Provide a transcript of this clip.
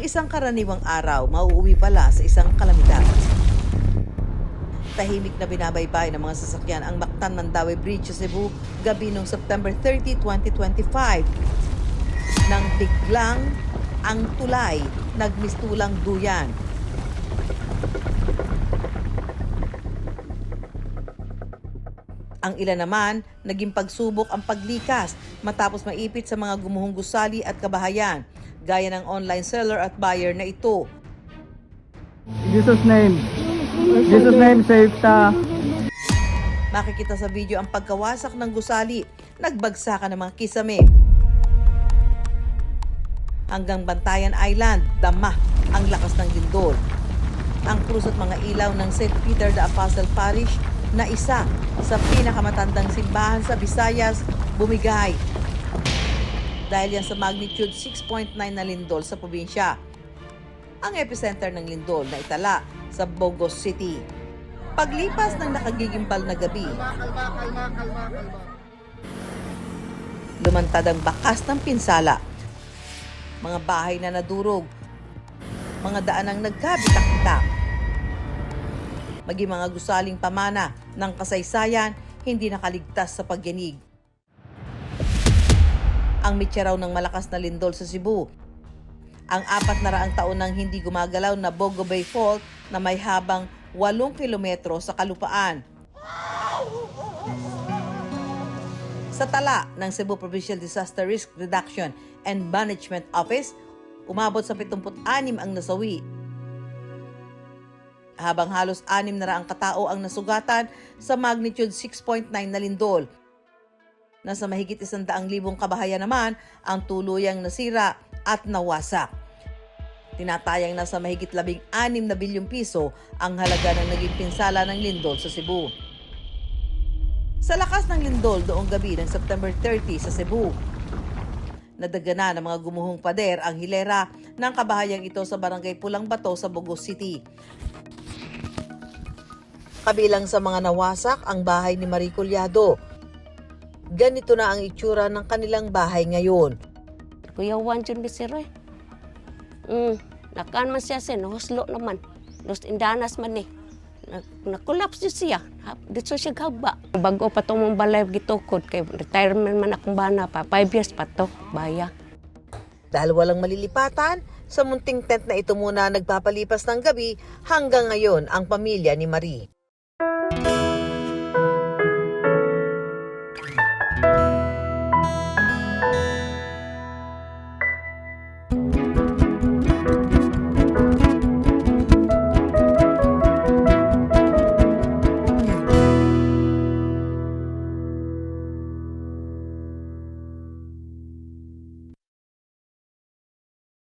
isang karaniwang araw, mauuwi pala sa isang kalamidad. Tahimik na binabaybay ng mga sasakyan ang Mactan-Mandaue Bridge sa Cebu gabi noong September 30, 2025. Nang biglang ang tulay nagmistulang duyan. Ang ilan naman, naging pagsubok ang paglikas matapos maipit sa mga gumuhong gusali at kabahayan, gaya ng online seller at buyer na ito. In Jesus' name. In Jesus' name, save ta. Makikita sa video ang pagkawasak ng gusali, nagbagsakan ng mga kisame. Hanggang Bantayan Island, dama ang lakas ng lindol. Ang krus at mga ilaw ng St. Peter the Apostle Parish na isa sa pinakamatandang simbahan sa Visayas, bumigay. Dahil yan sa magnitude 6.9 na lindol sa probinsya. Ang epicenter ng lindol na itala sa Bogos City. Paglipas ng nakagigimbal na gabi, lumantad ang bakas ng pinsala. Mga bahay na nadurog, mga daanang nagkabitak-bitak. Maging mga gusaling pamana ng kasaysayan, hindi nakaligtas sa pagyanig. Ang mitya raw ng malakas na lindol sa Cebu. Ang 400 taon nang hindi gumagalaw na Bogo Bay Fault na may habang 8 kilometro sa kalupaan. Sa tala ng Cebu Provincial Disaster Risk Reduction and Management Office, umabot sa 76 ang nasawi. Habang halos 600 katao ang nasugatan sa magnitude 6.9 na lindol. Nasa mahigit 100,000 kabahayan naman ang tuluyang nasira at nawasak. Tinatayang nasa mahigit 16 na bilyong piso ang halaga ng naging pinsala ng lindol sa Cebu. Sa lakas ng lindol noong gabi ng September 30 sa Cebu, nadagana ng mga gumuhong pader ang hilera ng kabahayang ito sa barangay Pulang Bato sa Bogos City. Kabilang sa mga nawasak ang bahay ni Marie Collado. Ganito na ang itsura ng kanilang bahay ngayon. Kuya Juan Jun Bisiroy. Nakaan man siya siya, nahuslo naman. Los Indanas man eh. Nakulaps siya. Dito siya gaba. Bago pa itong mong balay gitukod, kay retirement man akong bana pa. 5 years pa to, baya. Dahil walang malilipatan, sa munting tent na ito muna nagpapalipas ng gabi hanggang ngayon ang pamilya ni Marie.